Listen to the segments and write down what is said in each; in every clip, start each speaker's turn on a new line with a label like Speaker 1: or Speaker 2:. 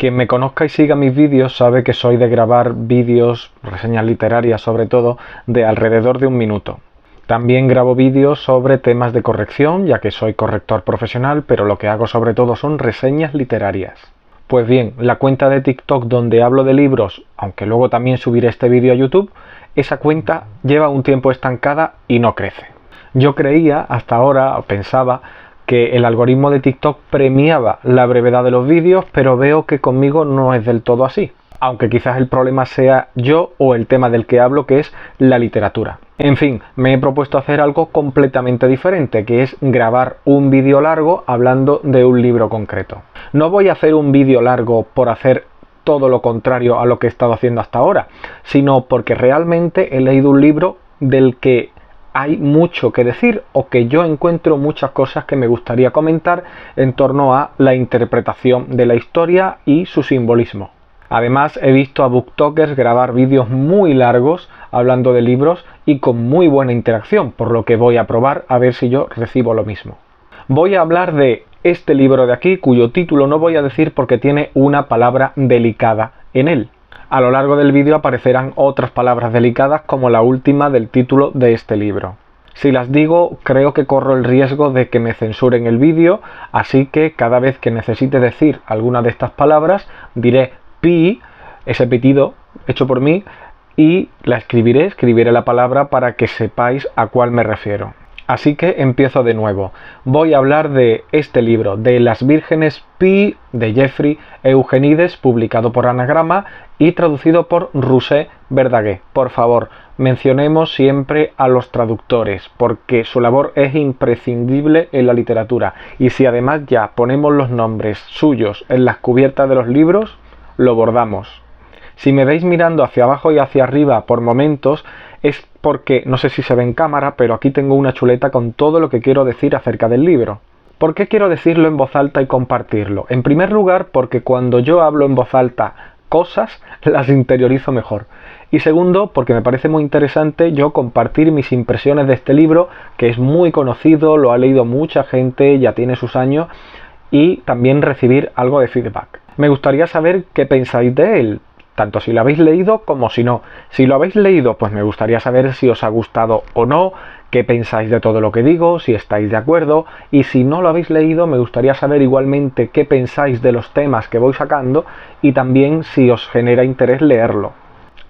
Speaker 1: Quien me conozca y siga mis vídeos sabe que soy de grabar vídeos, reseñas literarias sobre todo, de alrededor de 1 minuto. También grabo vídeos sobre temas de corrección, ya que soy corrector profesional, pero lo que hago sobre todo son reseñas literarias. Pues bien, la cuenta de TikTok donde hablo de libros, aunque luego también subiré este vídeo a YouTube, esa cuenta lleva un tiempo estancada y no crece. Yo creía, hasta ahora, pensaba, que el algoritmo de TikTok premiaba la brevedad de los vídeos, pero veo que conmigo no es del todo así. Aunque quizás el problema sea yo o el tema del que hablo, que es la literatura. En fin, me he propuesto hacer algo completamente diferente, que es grabar un vídeo largo hablando de un libro concreto. No voy a hacer un vídeo largo por hacer todo lo contrario a lo que he estado haciendo hasta ahora, sino porque realmente he leído un libro del que hay mucho que decir o que yo encuentro muchas cosas que me gustaría comentar en torno a la interpretación de la historia y su simbolismo. Además, he visto a booktokers grabar vídeos muy largos hablando de libros y con muy buena interacción, por lo que voy a probar a ver si yo recibo lo mismo. Voy a hablar de este libro de aquí, cuyo título no voy a decir porque tiene una palabra delicada en él. A lo largo del vídeo aparecerán otras palabras delicadas como la última del título de este libro. Si las digo, creo que corro el riesgo de que me censuren el vídeo, así que cada vez que necesite decir alguna de estas palabras, diré pi, ese pitido hecho por mí, y la escribiré la palabra para que sepáis a cuál me refiero. Así que empiezo de nuevo. Voy a hablar de este libro, de Las Vírgenes Pi, de Geoffrey Eugenides, publicado por Anagrama y traducido por Roser Verdaguer. Por favor, mencionemos siempre a los traductores, porque su labor es imprescindible en la literatura. Y si además ya ponemos los nombres suyos en las cubiertas de los libros, lo bordamos. Si me veis mirando hacia abajo y hacia arriba por momentos, es porque, no sé si se ve en cámara, pero aquí tengo una chuleta con todo lo que quiero decir acerca del libro. ¿Por qué quiero decirlo en voz alta y compartirlo? En primer lugar, porque cuando yo hablo en voz alta cosas, las interiorizo mejor. Y segundo, porque me parece muy interesante yo compartir mis impresiones de este libro, que es muy conocido, lo ha leído mucha gente, ya tiene sus años, y también recibir algo de feedback. Me gustaría saber qué pensáis de él, tanto si lo habéis leído como si no. Si lo habéis leído, pues me gustaría saber si os ha gustado o no, qué pensáis de todo lo que digo, si estáis de acuerdo, y si no lo habéis leído, me gustaría saber igualmente qué pensáis de los temas que voy sacando y también si os genera interés leerlo.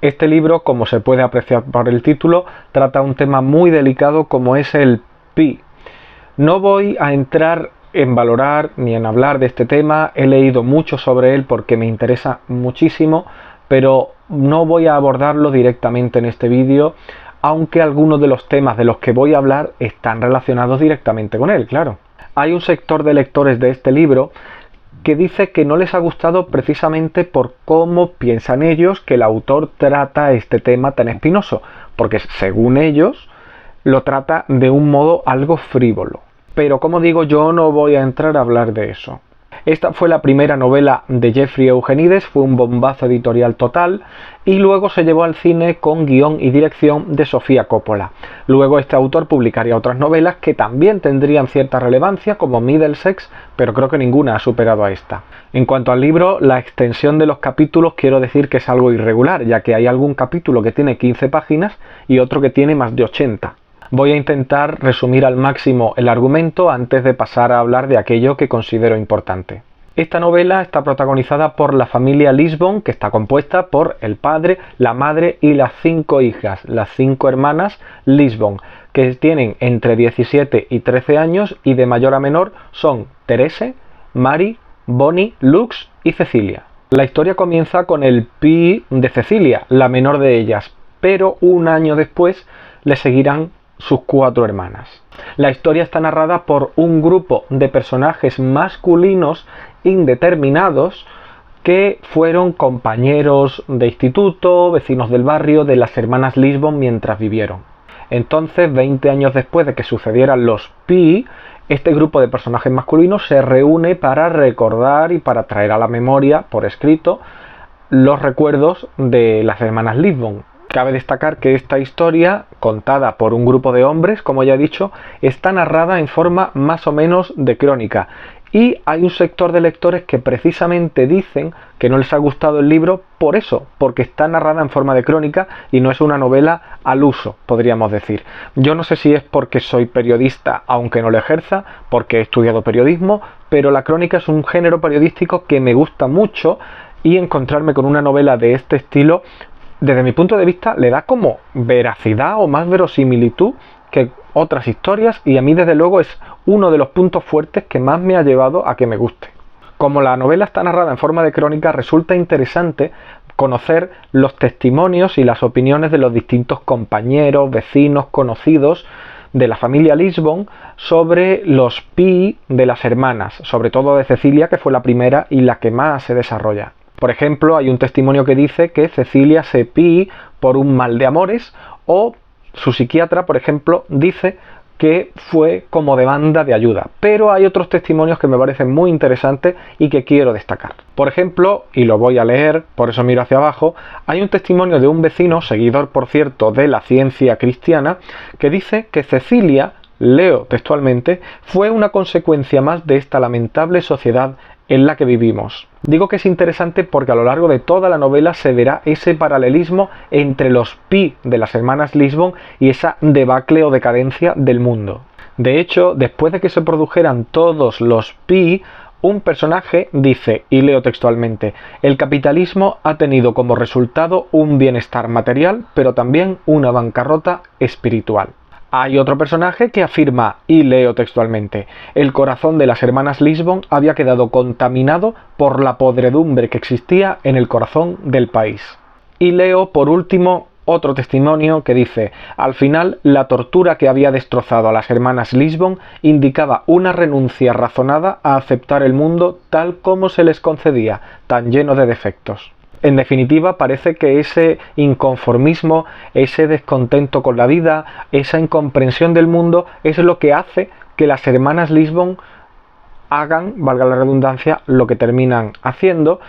Speaker 1: Este libro, como se puede apreciar por el título, trata un tema muy delicado como es el pi. No voy a entrar en valorar ni en hablar de este tema, he leído mucho sobre él porque me interesa muchísimo, pero no voy a abordarlo directamente en este vídeo, aunque algunos de los temas de los que voy a hablar están relacionados directamente con él, claro. Hay un sector de lectores de este libro que dice que no les ha gustado precisamente por cómo piensan ellos que el autor trata este tema tan espinoso, porque según ellos lo trata de un modo algo frívolo. Pero como digo, yo no voy a entrar a hablar de eso. Esta fue la primera novela de Geoffrey Eugenides, fue un bombazo editorial total y luego se llevó al cine con guión y dirección de Sofía Coppola. Luego este autor publicaría otras novelas que también tendrían cierta relevancia como Middlesex, pero creo que ninguna ha superado a esta. En cuanto al libro, la extensión de los capítulos quiero decir que es algo irregular, ya que hay algún capítulo que tiene 15 páginas y otro que tiene más de 80. Voy a intentar resumir al máximo el argumento antes de pasar a hablar de aquello que considero importante. Esta novela está protagonizada por la familia Lisbon, que está compuesta por el padre, la madre y las 5 hijas, las 5 hermanas Lisbon, que tienen entre 17 y 13 años y de mayor a menor son Therese, Mary, Bonnie, Lux y Cecilia. La historia comienza con el pi de Cecilia, la menor de ellas, pero un año después le seguirán sus 4 hermanas. La historia está narrada por un grupo de personajes masculinos indeterminados que fueron compañeros de instituto, vecinos del barrio de las hermanas Lisbon mientras vivieron. Entonces, 20 años después de que sucedieran los pi, este grupo de personajes masculinos se reúne para recordar y para traer a la memoria, por escrito, los recuerdos de las hermanas Lisbon. Cabe destacar que esta historia, contada por un grupo de hombres, como ya he dicho, está narrada en forma más o menos de crónica Y hay un sector de lectores que precisamente dicen que no les ha gustado el libro por eso, porque está narrada en forma de crónica y no es una novela al uso, podríamos decir. Yo no sé si es porque soy periodista, aunque no lo ejerza, porque he estudiado periodismo, pero la crónica es un género periodístico que me gusta mucho y encontrarme con una novela de este estilo, desde mi punto de vista, le da como veracidad o más verosimilitud que otras historias, y a mí desde luego es uno de los puntos fuertes que más me ha llevado a que me guste. Como la novela está narrada en forma de crónica, resulta interesante conocer los testimonios y las opiniones de los distintos compañeros, vecinos, conocidos de la familia Lisbon sobre los PI de las hermanas, sobre todo de Cecilia, que fue la primera y la que más se desarrolla. Por ejemplo, hay un testimonio que dice que Cecilia se PI por un mal de amores, o su psiquiatra, por ejemplo, dice que fue como demanda de ayuda. Pero hay otros testimonios que me parecen muy interesantes y que quiero destacar. Por ejemplo, y lo voy a leer, por eso miro hacia abajo, hay un testimonio de un vecino, seguidor por cierto de la ciencia cristiana, que dice que Cecilia, leo textualmente, fue una consecuencia más de esta lamentable sociedad en la que vivimos. Digo que es interesante porque a lo largo de toda la novela se verá ese paralelismo entre los PI de las hermanas Lisbon y esa debacle o decadencia del mundo. De hecho, después de que se produjeran todos los PI, un personaje dice, y leo textualmente: el capitalismo ha tenido como resultado un bienestar material, pero también una bancarrota espiritual. Hay otro personaje que afirma, y leo textualmente: el corazón de las hermanas Lisbon había quedado contaminado por la podredumbre que existía en el corazón del país. Y leo por último otro testimonio que dice: al final la tortura que había destrozado a las hermanas Lisbon indicaba una renuncia razonada a aceptar el mundo tal como se les concedía, tan lleno de defectos. En definitiva, parece que ese inconformismo, ese descontento con la vida, esa incomprensión del mundo es lo que hace que las hermanas Lisbon hagan, valga la redundancia, lo que terminan haciendo.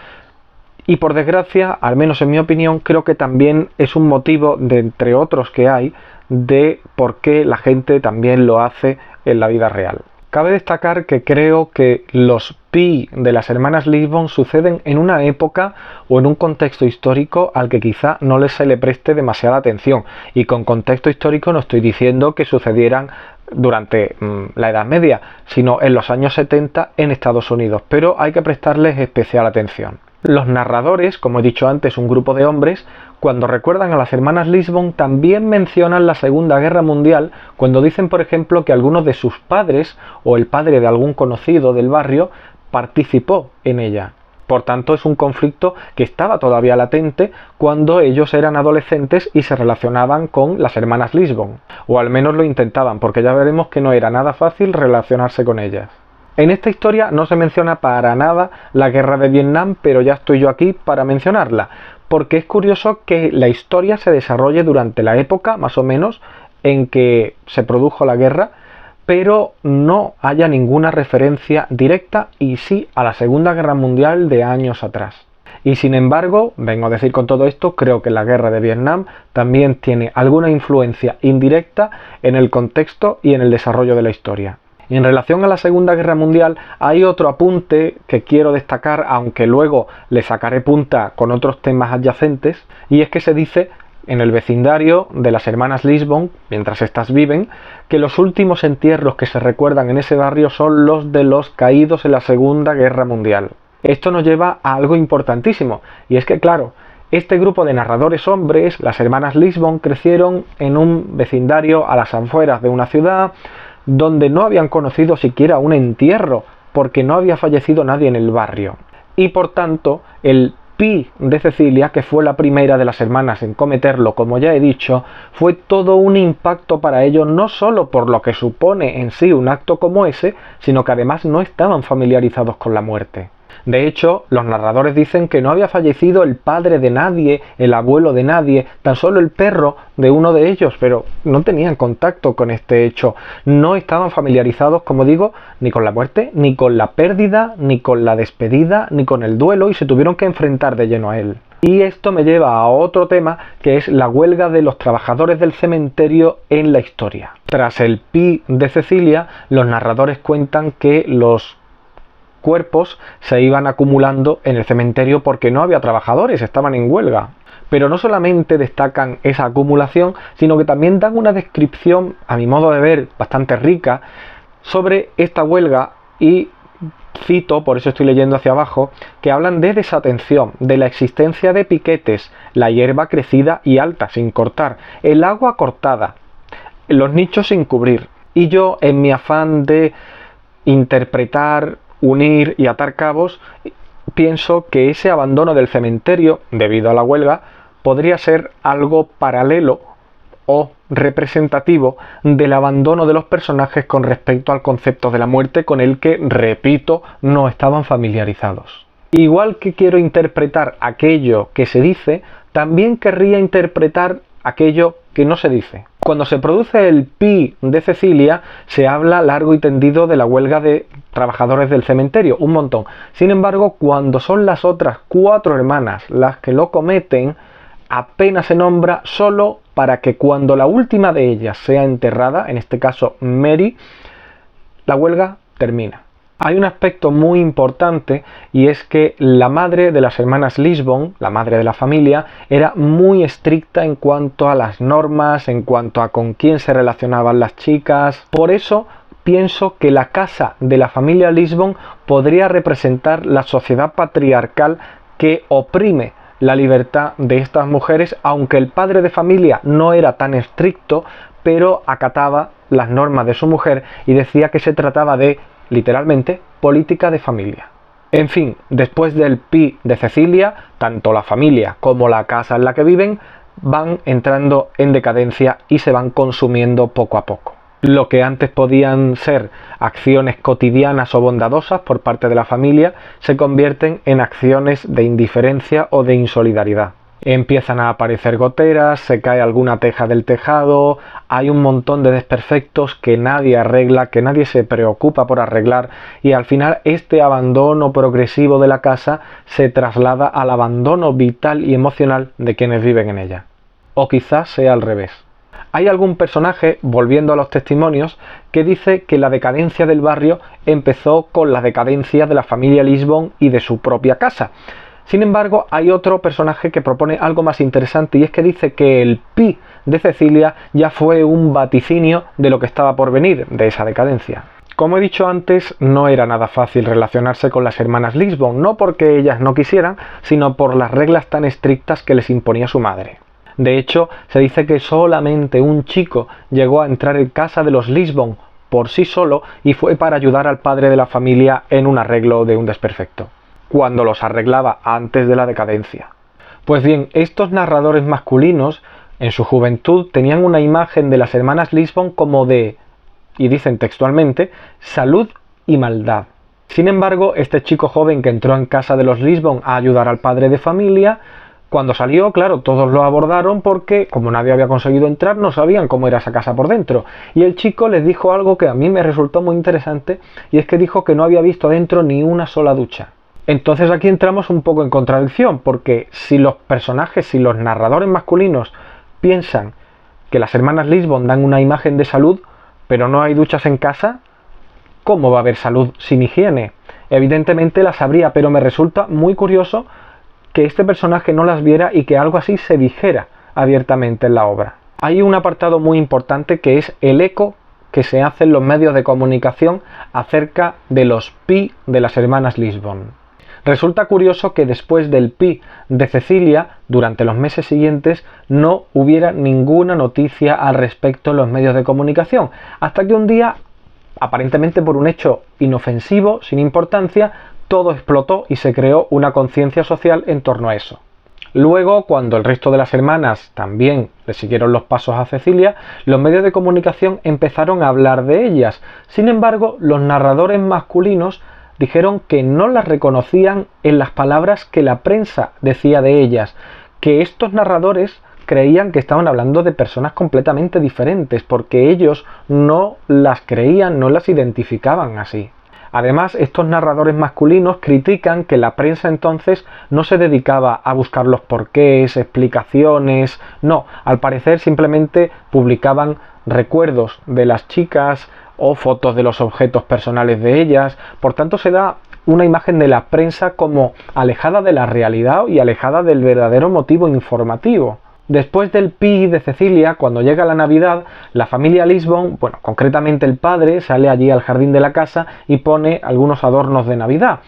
Speaker 1: Y por desgracia, al menos en mi opinión, creo que también es un motivo, de entre otros que hay, de por qué la gente también lo hace en la vida real. Cabe destacar que creo que los PI de las hermanas Lisbon suceden en una época o en un contexto histórico al que quizá no se le preste demasiada atención. Y con contexto histórico no estoy diciendo que sucedieran durante la Edad Media, sino en los años 70 en Estados Unidos, pero hay que prestarles especial atención. Los narradores, como he dicho antes, un grupo de hombres, cuando recuerdan a las hermanas Lisbon también mencionan la Segunda Guerra Mundial, cuando dicen, por ejemplo, que algunos de sus padres o el padre de algún conocido del barrio participó en ella. Por tanto, es un conflicto que estaba todavía latente cuando ellos eran adolescentes y se relacionaban con las hermanas Lisbon, o al menos lo intentaban, porque ya veremos que no era nada fácil relacionarse con ellas. En esta historia no se menciona para nada la guerra de Vietnam, pero ya estoy yo aquí para mencionarla, porque es curioso que la historia se desarrolle durante la época, más o menos, en que se produjo la guerra, pero no haya ninguna referencia directa y sí a la Segunda Guerra Mundial de años atrás. Y sin embargo, vengo a decir con todo esto, creo que la guerra de Vietnam también tiene alguna influencia indirecta en el contexto y en el desarrollo de la historia. En relación a la Segunda Guerra Mundial hay otro apunte que quiero destacar, aunque luego le sacaré punta con otros temas adyacentes, y es que se dice en el vecindario de las hermanas Lisbon, mientras éstas viven, que los últimos entierros que se recuerdan en ese barrio son los de los caídos en la Segunda Guerra Mundial. Esto nos lleva a algo importantísimo, y es que claro, este grupo de narradores hombres, las hermanas Lisbon, crecieron en un vecindario a las afueras de una ciudad, donde no habían conocido siquiera un entierro, porque no había fallecido nadie en el barrio. Y por tanto, el PI de Cecilia, que fue la primera de las hermanas en cometerlo, como ya he dicho, fue todo un impacto para ellos, no solo por lo que supone en sí un acto como ese, sino que además no estaban familiarizados con la muerte. De hecho, los narradores dicen que no había fallecido el padre de nadie, el abuelo de nadie, tan solo el perro de uno de ellos, pero no tenían contacto con este hecho. No estaban familiarizados, como digo, ni con la muerte, ni con la pérdida, ni con la despedida, ni con el duelo, y se tuvieron que enfrentar de lleno a él. Y esto me lleva a otro tema, que es la huelga de los trabajadores del cementerio en la historia. Tras el PI de Cecilia, los narradores cuentan que los cuerpos se iban acumulando en el cementerio porque no había trabajadores, estaban en huelga. Pero no solamente destacan esa acumulación, sino que también dan una descripción, a mi modo de ver, bastante rica sobre esta huelga y cito, por eso estoy leyendo hacia abajo, que hablan de desatención, de la existencia de piquetes, la hierba crecida y alta sin cortar, el agua cortada, los nichos sin cubrir. Y yo, en mi afán de interpretar, unir y atar cabos, pienso que ese abandono del cementerio, debido a la huelga, podría ser algo paralelo o representativo del abandono de los personajes con respecto al concepto de la muerte con el que, repito, no estaban familiarizados. Igual que quiero interpretar aquello que se dice, también querría interpretar aquello que no se dice. Cuando se produce el Pi de Cecilia, se habla largo y tendido de la huelga de trabajadores del cementerio, un montón. Sin embargo, cuando son las otras 4 hermanas las que lo cometen, apenas se nombra, solo para que cuando la última de ellas sea enterrada, en este caso Mary, la huelga termina. Hay un aspecto muy importante y es que la madre de las hermanas Lisbon, la madre de la familia, era muy estricta en cuanto a las normas, en cuanto a con quién se relacionaban las chicas. Por eso pienso que la casa de la familia Lisbon podría representar la sociedad patriarcal que oprime la libertad de estas mujeres, aunque el padre de familia no era tan estricto, pero acataba las normas de su mujer y decía que se trataba de, literalmente, política de familia. En fin, después del Pi de Cecilia, tanto la familia como la casa en la que viven van entrando en decadencia y se van consumiendo poco a poco. Lo que antes podían ser acciones cotidianas o bondadosas por parte de la familia se convierten en acciones de indiferencia o de insolidaridad. Empiezan a aparecer goteras, se cae alguna teja del tejado, hay un montón de desperfectos que nadie arregla, que nadie se preocupa por arreglar y al final este abandono progresivo de la casa se traslada al abandono vital y emocional de quienes viven en ella. O quizás sea al revés. Hay algún personaje, volviendo a los testimonios, que dice que la decadencia del barrio empezó con la decadencia de la familia Lisbon y de su propia casa. Sin embargo, hay otro personaje que propone algo más interesante y es que dice que el Pi de Cecilia ya fue un vaticinio de lo que estaba por venir, de esa decadencia. Como he dicho antes, no era nada fácil relacionarse con las hermanas Lisbon, no porque ellas no quisieran, sino por las reglas tan estrictas que les imponía su madre. De hecho, se dice que solamente un chico llegó a entrar en casa de los Lisbon por sí solo y fue para ayudar al padre de la familia en un arreglo de un desperfecto, cuando los arreglaba antes de la decadencia. Pues bien, estos narradores masculinos, en su juventud, tenían una imagen de las hermanas Lisbon como de, y dicen textualmente, salud y maldad. Sin embargo, este chico joven que entró en casa de los Lisbon a ayudar al padre de familia, cuando salió, claro, todos lo abordaron porque, como nadie había conseguido entrar, no sabían cómo era esa casa por dentro. Y el chico les dijo algo que a mí me resultó muy interesante, y es que dijo que no había visto dentro ni una sola ducha. Entonces aquí entramos un poco en contradicción, porque si los personajes, si los narradores masculinos piensan que las hermanas Lisbon dan una imagen de salud, pero no hay duchas en casa, ¿cómo va a haber salud sin higiene? Evidentemente las habría, pero me resulta muy curioso que este personaje no las viera y que algo así se dijera abiertamente en la obra. Hay un apartado muy importante que es el eco que se hace en los medios de comunicación acerca de los Pi de las hermanas Lisbon. Resulta curioso que después del Pi de Cecilia, durante los meses siguientes, no hubiera ninguna noticia al respecto en los medios de comunicación, hasta que un día, aparentemente por un hecho inofensivo, sin importancia, todo explotó y se creó una conciencia social en torno a eso. Luego, cuando el resto de las hermanas también le siguieron los pasos a Cecilia, los medios de comunicación empezaron a hablar de ellas. Sin embargo, los narradores masculinos dijeron que no las reconocían en las palabras que la prensa decía de ellas, que estos narradores creían que estaban hablando de personas completamente diferentes, porque ellos no las creían, no las identificaban así. Además, estos narradores masculinos critican que la prensa entonces no se dedicaba a buscar los porqués, explicaciones, no, al parecer simplemente publicaban recuerdos de las chicas o fotos de los objetos personales de ellas. Por tanto, se da una imagen de la prensa como alejada de la realidad y alejada del verdadero motivo informativo. Después del Pi de Cecilia, cuando llega la Navidad, la familia Lisbon, bueno, concretamente el padre, sale allí al jardín de la casa y pone algunos adornos de Navidad.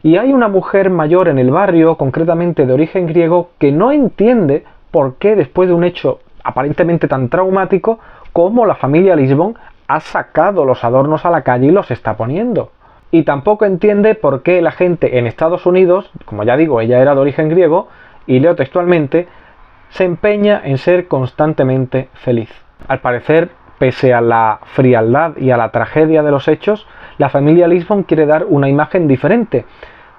Speaker 1: Y hay una mujer mayor en el barrio, concretamente de origen griego, que no entiende por qué después de un hecho aparentemente tan traumático, como la familia Lisbon ha sacado los adornos a la calle y los está poniendo. Y tampoco entiende por qué la gente en Estados Unidos, como ya digo, ella era de origen griego, y leo textualmente, se empeña en ser constantemente feliz. Al parecer, pese a la frialdad y a la tragedia de los hechos, la familia Lisbon quiere dar una imagen diferente.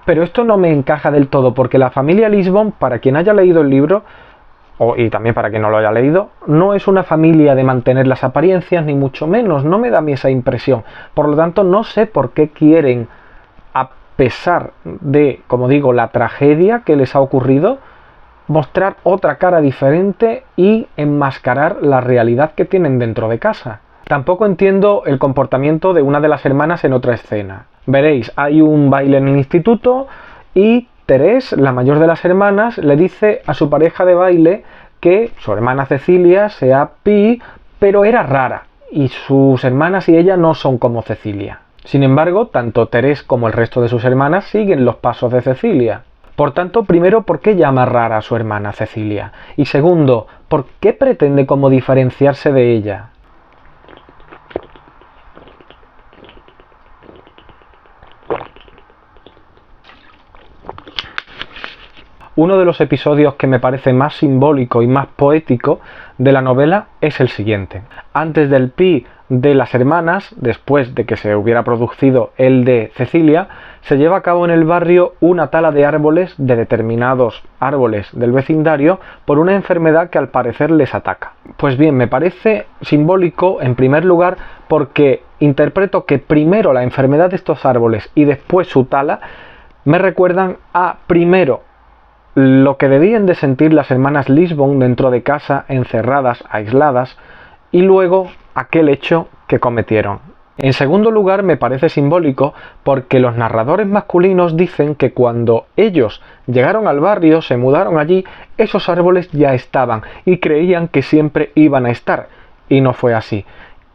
Speaker 1: Pero esto no me encaja del todo, porque la familia Lisbon, para quien haya leído el libro, y también para quien no lo haya leído, no es una familia de mantener las apariencias, ni mucho menos, no me da a mí esa impresión. Por lo tanto, no sé por qué quieren, a pesar de, como digo, la tragedia que les ha ocurrido, mostrar otra cara diferente y enmascarar la realidad que tienen dentro de casa. Tampoco entiendo el comportamiento de una de las hermanas en otra escena. Veréis, hay un baile en el instituto y Teresa, la mayor de las hermanas, le dice a su pareja de baile que su hermana Cecilia sea Pi, pero era rara, y sus hermanas y ella no son como Cecilia. Sin embargo, tanto Teresa como el resto de sus hermanas siguen los pasos de Cecilia. Por tanto, primero, ¿por qué llama rara a su hermana Cecilia? Y segundo, ¿por qué pretende como diferenciarse de ella? Uno de los episodios que me parece más simbólico y más poético de la novela es el siguiente. Antes del Pi de las hermanas, después de que se hubiera producido el de Cecilia, se lleva a cabo en el barrio una tala de árboles, de determinados árboles del vecindario, por una enfermedad que al parecer les ataca. Pues bien, me parece simbólico en primer lugar porque interpreto que primero la enfermedad de estos árboles y después su tala me recuerdan a primero lo que debían de sentir las hermanas Lisbon dentro de casa, encerradas, aisladas, y luego aquel hecho que cometieron. En segundo lugar, me parece simbólico porque los narradores masculinos dicen que cuando ellos llegaron al barrio, se mudaron allí, esos árboles ya estaban y creían que siempre iban a estar, y no fue así.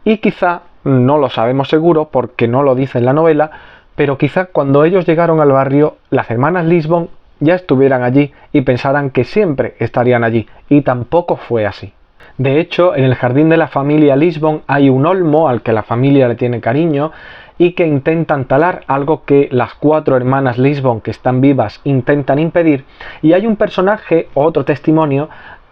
Speaker 1: Y quizá, no lo sabemos seguro porque no lo dice en la novela, pero quizá cuando ellos llegaron al barrio, las hermanas Lisbon ya estuvieran allí y pensaran que siempre estarían allí, y tampoco fue así. De hecho, en el jardín de la familia Lisbon hay un olmo al que la familia le tiene cariño y que intentan talar, algo que las 4 hermanas Lisbon que están vivas intentan impedir, y hay un personaje, otro testimonio,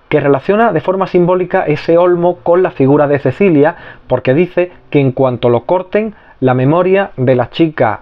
Speaker 1: que relaciona de forma simbólica ese olmo con la figura de Cecilia, porque dice que en cuanto lo corten, la memoria de la chica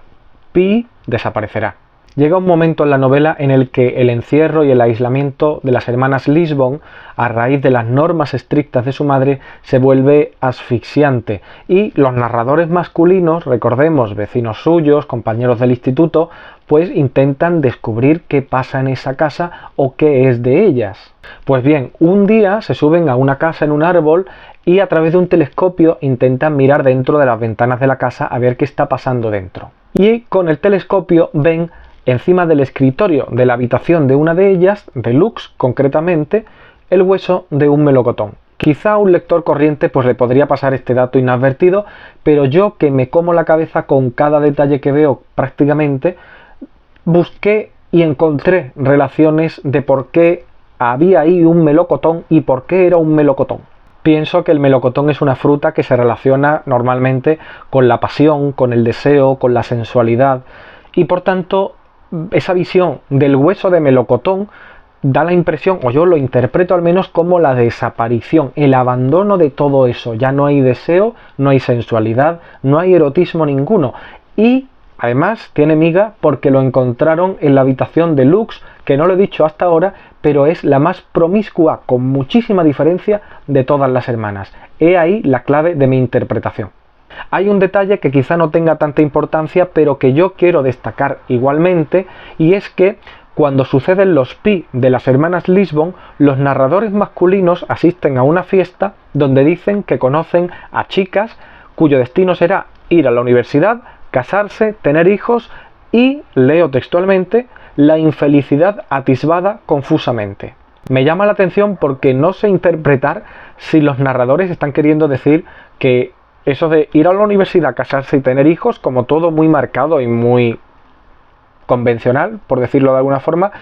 Speaker 1: Pi desaparecerá. Llega un momento en la novela en el que el encierro y el aislamiento de las hermanas Lisbon, a raíz de las normas estrictas de su madre, se vuelve asfixiante, y los narradores masculinos, recordemos, vecinos suyos, compañeros del instituto, pues intentan descubrir qué pasa en esa casa o qué es de ellas. Pues bien, un día se suben a una casa en un árbol y a través de un telescopio intentan mirar dentro de las ventanas de la casa a ver qué está pasando dentro. Y con el telescopio ven encima del escritorio de la habitación de una de ellas, de Lux concretamente, el hueso de un melocotón. Quizá a un lector corriente pues le podría pasar este dato inadvertido, pero yo, que me como la cabeza con cada detalle que veo prácticamente, busqué y encontré relaciones de por qué había ahí un melocotón y por qué era un melocotón. Pienso que el melocotón es una fruta que se relaciona normalmente con la pasión, con el deseo, con la sensualidad, y por tanto esa visión del hueso de melocotón da la impresión, o yo lo interpreto al menos, como la desaparición, el abandono de todo eso. Ya no hay deseo, no hay sensualidad, no hay erotismo ninguno. Y además tiene miga porque lo encontraron en la habitación de Lux, que no lo he dicho hasta ahora, pero es la más promiscua, con muchísima diferencia, de todas las hermanas. He ahí la clave de mi interpretación. Hay un detalle que quizá no tenga tanta importancia, pero que yo quiero destacar igualmente, y es que cuando suceden los Pi de las hermanas Lisbon, los narradores masculinos asisten a una fiesta donde dicen que conocen a chicas cuyo destino será ir a la universidad, casarse, tener hijos y, leo textualmente, la infelicidad atisbada confusamente. Me llama la atención porque no sé interpretar si los narradores están queriendo decir que eso de ir a la universidad, casarse y tener hijos, como todo muy marcado y muy convencional, por decirlo de alguna forma,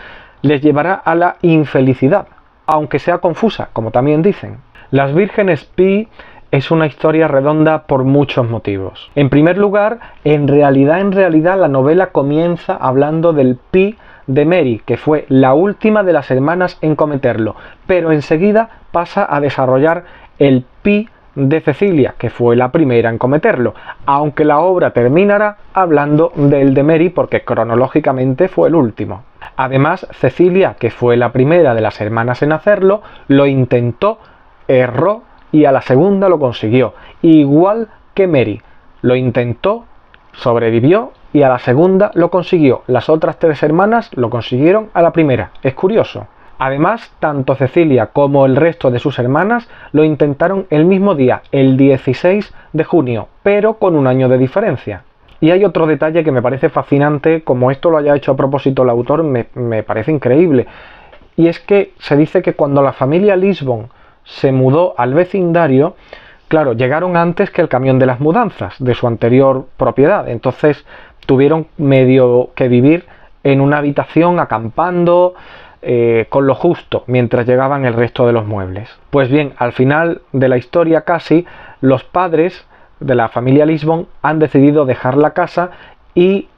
Speaker 1: les llevará a la infelicidad, aunque sea confusa, como también dicen. Las Vírgenes Pi es una historia redonda por muchos motivos. En primer lugar, en realidad la novela comienza hablando del Pi de Mary, que fue la última de las hermanas en cometerlo, pero enseguida pasa a desarrollar el Pi de Cecilia, que fue la primera en cometerlo, aunque la obra terminará hablando del de Mary porque cronológicamente fue el último. Además, Cecilia, que fue la primera de las hermanas en hacerlo, lo intentó, erró y a la segunda lo consiguió, igual que Mary. Lo intentó, sobrevivió y a la segunda lo consiguió. Las otras 3 hermanas lo consiguieron a la primera. Es curioso. Además, tanto Cecilia como el resto de sus hermanas lo intentaron el mismo día, el 16 de junio, pero con un año de diferencia. Y hay otro detalle que me parece fascinante, como esto lo haya hecho a propósito el autor, me parece increíble. Y es que se dice que cuando la familia Lisbon se mudó al vecindario, claro, llegaron antes que el camión de las mudanzas de su anterior propiedad, entonces tuvieron medio que vivir en una habitación acampando, con lo justo mientras llegaban el resto de los muebles. Pues bien, al final de la historia casi, los padres de la familia Lisbon han decidido dejar la casa y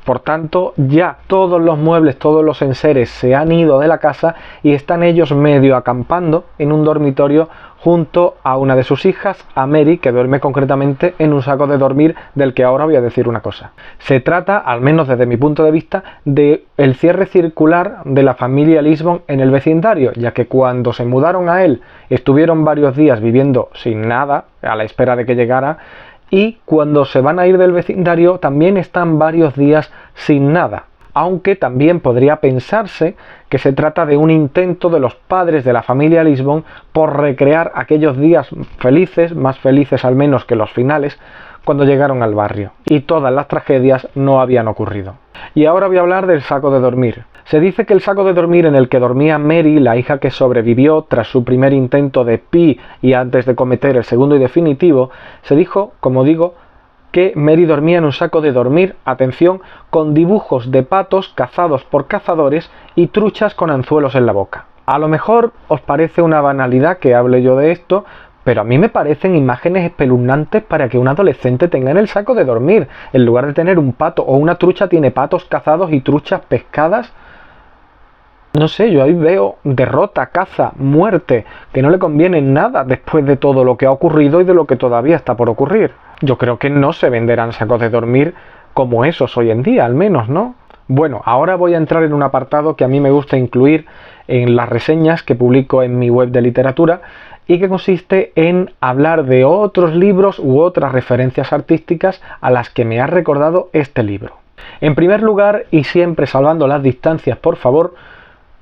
Speaker 1: por tanto ya todos los muebles, todos los enseres se han ido de la casa y están ellos medio acampando en un dormitorio junto a una de sus hijas, a Mary, que duerme concretamente en un saco de dormir del que ahora voy a decir una cosa. Se trata, al menos desde mi punto de vista, de el cierre circular de la familia Lisbon en el vecindario, ya que cuando se mudaron a él estuvieron varios días viviendo sin nada, a la espera de que llegara, y cuando se van a ir del vecindario también están varios días sin nada, aunque también podría pensarse que se trata de un intento de los padres de la familia Lisbon por recrear aquellos días felices, más felices al menos que los finales, cuando llegaron al barrio, y todas las tragedias no habían ocurrido. Y ahora voy a hablar del saco de dormir. Se dice que el saco de dormir en el que dormía Mary, la hija que sobrevivió tras su primer intento de Pi y antes de cometer el segundo y definitivo, se dijo, como digo, que Mary dormía en un saco de dormir, atención, con dibujos de patos cazados por cazadores y truchas con anzuelos en la boca. A lo mejor os parece una banalidad que hable yo de esto, pero a mí me parecen imágenes espeluznantes para que un adolescente tenga en el saco de dormir. En lugar de tener un pato o una trucha, tiene patos cazados y truchas pescadas. No sé, yo ahí veo derrota, caza, muerte, que no le conviene nada después de todo lo que ha ocurrido y de lo que todavía está por ocurrir. Yo creo que no se venderán sacos de dormir como esos hoy en día, al menos, ¿no? Bueno, ahora voy a entrar en un apartado que a mí me gusta incluir en las reseñas que publico en mi web de literatura y que consiste en hablar de otros libros u otras referencias artísticas a las que me ha recordado este libro. En primer lugar, y siempre salvando las distancias, por favor,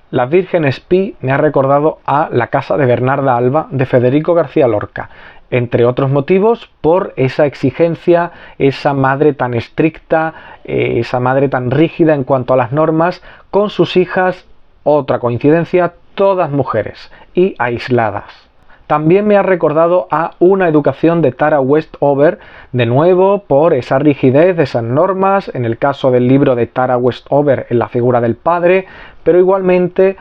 Speaker 1: Las Vírgenes Pi me ha recordado a La casa de Bernarda Alba de Federico García Lorca, entre otros motivos por esa exigencia, esa madre tan estricta, esa madre tan rígida en cuanto a las normas, con sus hijas, otra coincidencia, todas mujeres y aisladas. También me ha recordado a Una educación de Tara Westover, de nuevo por esa rigidez de esas normas, en el caso del libro de Tara Westover en la figura del padre, pero igualmente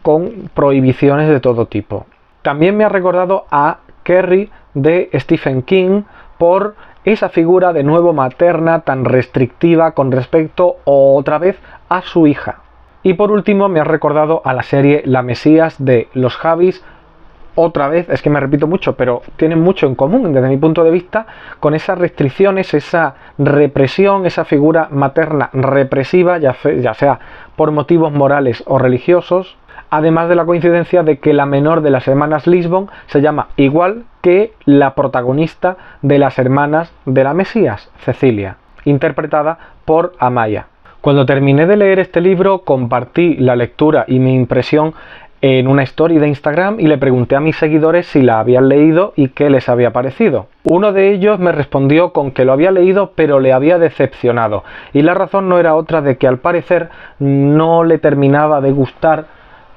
Speaker 1: con prohibiciones de todo tipo. También me ha recordado a Carrie de Stephen King por esa figura de nuevo materna tan restrictiva con respecto otra vez a su hija. Y por último me ha recordado a la serie La Mesías de los Javis. Otra vez, es que me repito mucho, pero tienen mucho en común desde mi punto de vista con esas restricciones, esa represión, esa figura materna represiva, ya sea por motivos morales o religiosos, además de la coincidencia de que la menor de las hermanas Lisbon se llama igual que la protagonista de las hermanas de la Mesías, Cecilia, interpretada por Amaya. Cuando terminé de leer este libro, compartí la lectura y mi impresión en una story de Instagram y le pregunté a mis seguidores si la habían leído y qué les había parecido. Uno de ellos me respondió con que lo había leído pero le había decepcionado, y la razón no era otra de que al parecer no le terminaba de gustar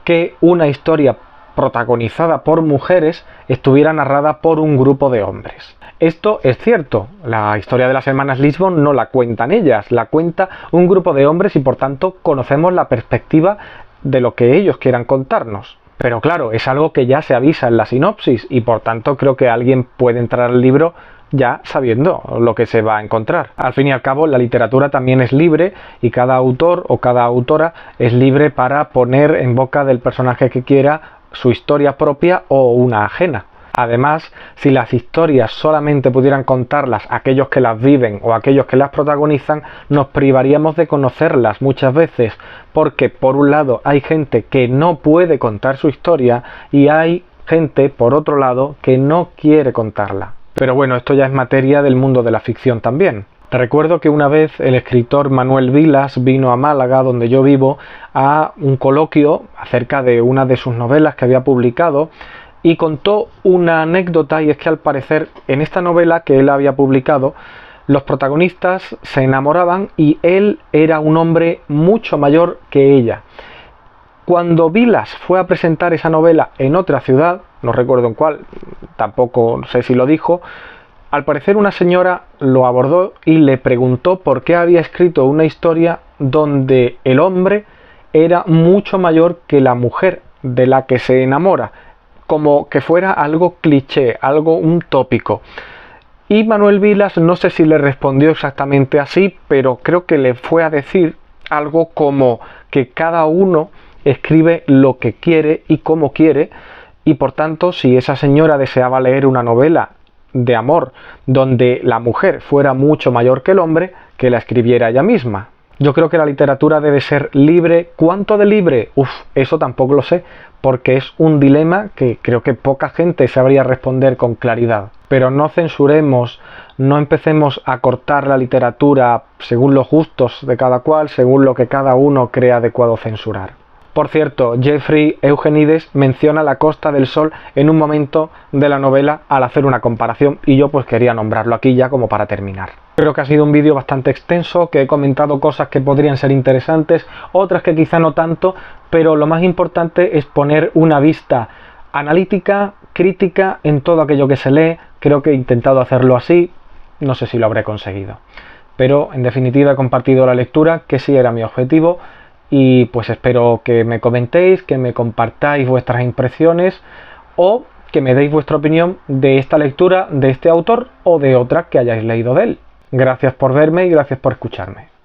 Speaker 1: que una historia protagonizada por mujeres estuviera narrada por un grupo de hombres. Esto es cierto, la historia de las hermanas Lisbon no la cuentan ellas, la cuenta un grupo de hombres y por tanto conocemos la perspectiva de lo que ellos quieran contarnos. Pero claro, es algo que ya se avisa en la sinopsis y por tanto creo que alguien puede entrar al libro ya sabiendo lo que se va a encontrar. Al fin y al cabo, la literatura también es libre y cada autor o cada autora es libre para poner en boca del personaje que quiera su historia propia o una ajena. Además, si las historias solamente pudieran contarlas aquellos que las viven o aquellos que las protagonizan, nos privaríamos de conocerlas muchas veces, porque por un lado hay gente que no puede contar su historia y hay gente, por otro lado, que no quiere contarla. Pero bueno, esto ya es materia del mundo de la ficción también. Recuerdo que una vez el escritor Manuel Vilas vino a Málaga, donde yo vivo, a un coloquio acerca de una de sus novelas que había publicado, y contó una anécdota, y es que al parecer en esta novela que él había publicado los protagonistas se enamoraban y él era un hombre mucho mayor que ella. Cuando Vilas fue a presentar esa novela en otra ciudad, no recuerdo en cuál, tampoco sé si lo dijo, al parecer una señora lo abordó y le preguntó por qué había escrito una historia donde el hombre era mucho mayor que la mujer de la que se enamora, como que fuera algo cliché, algo un tópico. Y Manuel Vilas, no sé si le respondió exactamente así, pero creo que le fue a decir algo como que cada uno escribe lo que quiere y como quiere, y por tanto, si esa señora deseaba leer una novela de amor donde la mujer fuera mucho mayor que el hombre, que la escribiera ella misma. Yo creo que la literatura debe ser libre. ¿Cuánto de libre? Eso tampoco lo sé, porque es un dilema que creo que poca gente sabría responder con claridad. Pero no censuremos, no empecemos a cortar la literatura según los gustos de cada cual, según lo que cada uno crea adecuado censurar. Por cierto, Jeffrey Eugenides menciona la Costa del Sol en un momento de la novela al hacer una comparación, y yo pues quería nombrarlo aquí ya como para terminar. Creo que ha sido un vídeo bastante extenso, que he comentado cosas que podrían ser interesantes, otras que quizá no tanto, pero lo más importante es poner una vista analítica, crítica en todo aquello que se lee. Creo que he intentado hacerlo así, no sé si lo habré conseguido. Pero en definitiva he compartido la lectura, que sí era mi objetivo, y pues espero que me comentéis, que me compartáis vuestras impresiones o que me deis vuestra opinión de esta lectura, de este autor o de otra que hayáis leído de él. Gracias por verme y gracias por escucharme.